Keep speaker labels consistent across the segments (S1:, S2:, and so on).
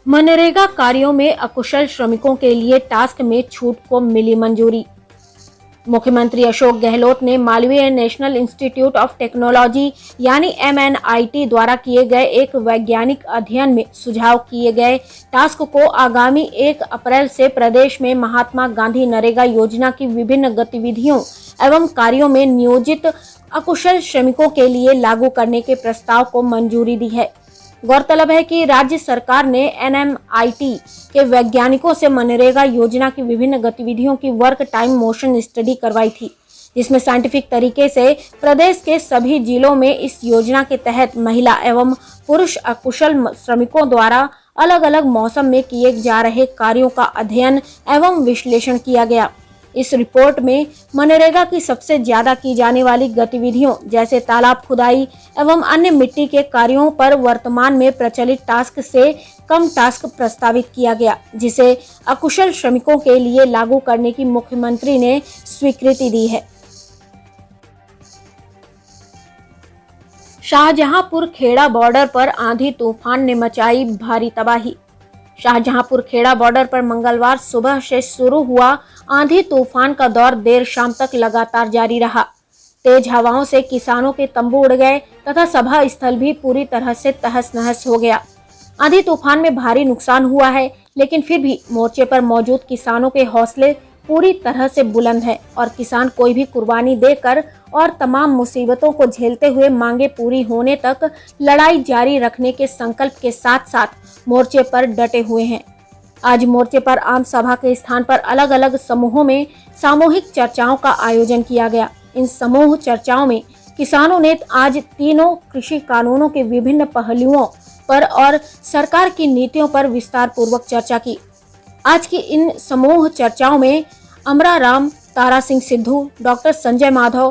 S1: मनरेगा कार्यों में अकुशल श्रमिकों के लिए टास्क में छूट को मिली मंजूरी। मुख्यमंत्री अशोक गहलोत ने Malviya national institute of technology यानी MNIT द्वारा किए गए एक वैज्ञानिक अध्ययन में सुझाव किए गए टास्क को आगामी 1 अप्रैल से प्रदेश में महात्मा गांधी नरेगा योजना की विभिन्न गतिविधियों एवं कार्यों में नियोजित अकुशल श्रमिकों के लिए लागू करने के प्रस्ताव को मंजूरी दी है। गौरतलब है कि राज्य सरकार ने NMIT के वैज्ञानिकों से मनरेगा योजना की विभिन्न गतिविधियों की वर्क टाइम मोशन स्टडी करवाई थी, जिसमें साइंटिफिक तरीके से प्रदेश के सभी जिलों में इस योजना के तहत महिला एवं पुरुष अकुशल श्रमिकों द्वारा अलग अलग मौसम में किए जा रहे कार्यों का अध्ययन एवं विश्लेषण किया गया। इस रिपोर्ट में मनरेगा की सबसे ज्यादा की जाने वाली गतिविधियों जैसे तालाब खुदाई एवं अन्य मिट्टी के कार्यों पर वर्तमान में प्रचलित टास्क से कम टास्क प्रस्तावित किया गया, जिसे अकुशल श्रमिकों के लिए लागू करने की मुख्यमंत्री ने स्वीकृति दी है। शाहजहांपुर खेड़ा बॉर्डर पर आंधी तूफान ने मचाई भारी तबाही। शाहजहांपुर खेड़ा बॉर्डर पर मंगलवार सुबह से शुरू हुआ आंधी तूफान का दौर देर शाम तक लगातार जारी रहा। तेज हवाओं से किसानों के तंबू उड़ गए तथा सभा स्थल भी पूरी तरह से तहस नहस हो गया। आंधी तूफान में भारी नुकसान हुआ है, लेकिन फिर भी मोर्चे पर मौजूद किसानों के हौसले पूरी तरह से बुलंद है और किसान कोई भी कुर्बानी देकर और तमाम मुसीबतों को झेलते हुए मांगे पूरी होने तक लड़ाई जारी रखने के संकल्प के साथ साथ मोर्चे पर डटे हुए हैं। आज मोर्चे पर आम सभा के स्थान पर अलग अलग समूहों में सामूहिक चर्चाओं का आयोजन किया गया। इन समूह चर्चाओं में किसानों ने आज तीनों कृषि कानूनों के विभिन्न पहलुओं पर और सरकार की नीतियों पर विस्तार पूर्वक चर्चा की। आज की इन समूह चर्चाओं में अमरा राम, तारा सिंह सिद्धू, डॉक्टर संजय माधव,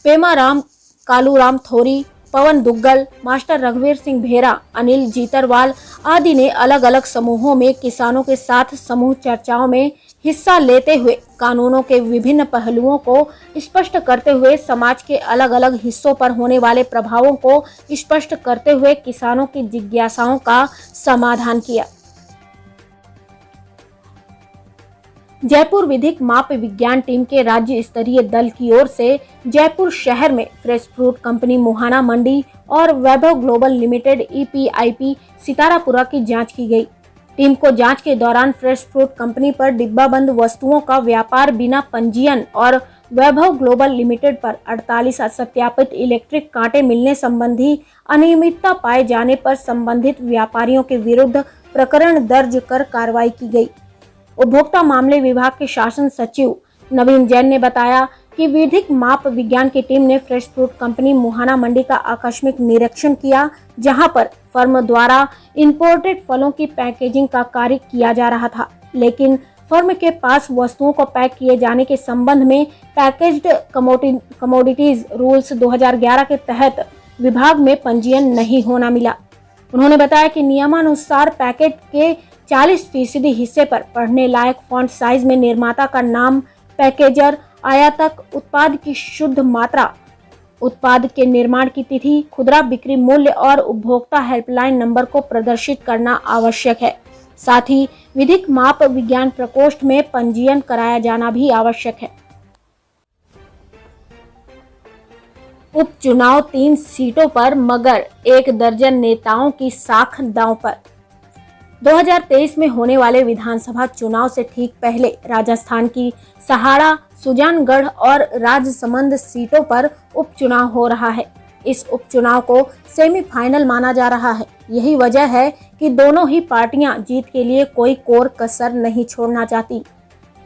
S1: पेमा राम, कालू राम थोरी, पवन दुग्गल, मास्टर रघुवीर सिंह भेरा, अनिल जीतरवाल आदि ने अलग अलग समूहों में किसानों के साथ समूह चर्चाओं में हिस्सा लेते हुए कानूनों के विभिन्न पहलुओं को स्पष्ट करते हुए समाज के अलग अलग हिस्सों पर होने वाले प्रभावों को स्पष्ट करते हुए किसानों की जिज्ञासाओं का समाधान किया। जयपुर विधिक माप विज्ञान टीम के राज्य स्तरीय दल की ओर से जयपुर शहर में फ्रेश फ्रूट कंपनी मुहाना मंडी और वैभव ग्लोबल लिमिटेड EPIP सितारापुरा की जांच की गई। टीम को जांच के दौरान फ्रेश फ्रूट कंपनी पर डिब्बाबंद वस्तुओं का व्यापार बिना पंजीयन और वैभव ग्लोबल लिमिटेड पर 48 असत्यापित इलेक्ट्रिक कांटे मिलने संबंधी अनियमितता पाए जाने पर संबंधित व्यापारियों के विरुद्ध प्रकरण दर्ज कर कार्रवाई की गई। उपभोक्ता मामले विभाग के शासन सचिव नवीन जैन ने बताया कि विधिक माप विज्ञान की टीम ने फ्रेश फ्रूट कंपनी मुहाना मंडी का आकस्मिक निरीक्षण किया, जहां पर फर्म द्वारा इंपोर्टेड फलों की पैकेजिंग का कार्य किया जा रहा था, लेकिन फर्म के पास वस्तुओं को पैक किए जाने के संबंध में पैकेज्ड कमोडिटीज रूल्स 2011 के तहत विभाग में पंजीयन नहीं होना मिला। उन्होंने बताया कि नियमानुसार पैकेट के 40% हिस्से पर पढ़ने लायक फॉन्ट साइज में निर्माता का नाम, पैकेजर, आयातक, उत्पाद की शुद्ध मात्रा, उत्पाद के निर्माण की तिथि, खुदरा बिक्री मूल्य और उपभोक्ता हेल्पलाइन नंबर को प्रदर्शित करना आवश्यक है। साथ ही विधिक माप विज्ञान प्रकोष्ठ में पंजीयन कराया जाना भी आवश्यक है। उपचुनाव 3 सीटों पर मगर 1 दर्जन नेताओं की साख दांव पर। 2023 में होने वाले विधानसभा चुनाव से ठीक पहले राजस्थान की सहाड़ा, सुजानगढ़ और राजसमंद सीटों पर उपचुनाव हो रहा है। इस उपचुनाव को सेमीफाइनल माना जा रहा है। यही वजह है कि दोनों ही पार्टियां जीत के लिए कोई कोर कसर नहीं छोड़ना चाहती।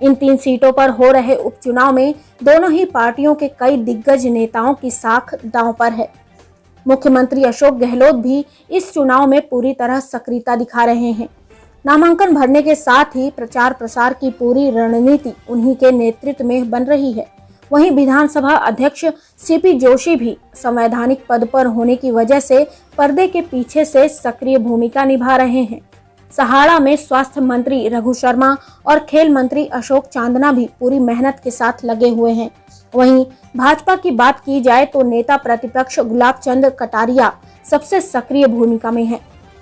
S1: इन 3 सीटों पर हो रहे उपचुनाव में दोनों ही पार्टियों के कई दिग्गज नेताओं की साख दांव पर है। मुख्यमंत्री अशोक गहलोत भी इस चुनाव में पूरी तरह सक्रियता दिखा रहे हैं। नामांकन भरने के साथ ही प्रचार प्रसार की पूरी रणनीति उन्हीं के नेतृत्व में बन रही है। वहीं विधानसभा अध्यक्ष CP जोशी भी संवैधानिक पद पर होने की वजह से पर्दे के पीछे से सक्रिय भूमिका निभा रहे हैं। सहाड़ा में स्वास्थ्य मंत्री रघु शर्मा और खेल मंत्री अशोक चांदना भी पूरी मेहनत के साथ लगे हुए हैं। वहीं भाजपा की बात की जाए तो नेता प्रतिपक्ष गुलाब चंद कटारिया सबसे सक्रिय भूमिका में है।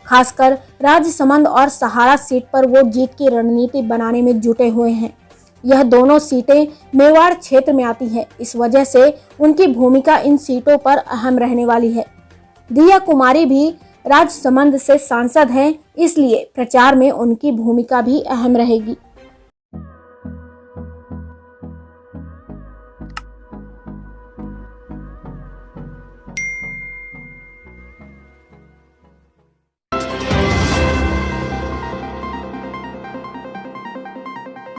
S1: खासकर राजसमंद और सहारा सीट पर वो जीत की रणनीति बनाने में जुटे हुए हैं। यह दोनों सीटें मेवाड़ क्षेत्र में आती हैं, इस वजह से उनकी भूमिका इन सीटों पर अहम रहने वाली है। दिया कुमारी भी राजसमंद से सांसद हैं, इसलिए प्रचार में उनकी भूमिका भी अहम रहेगी।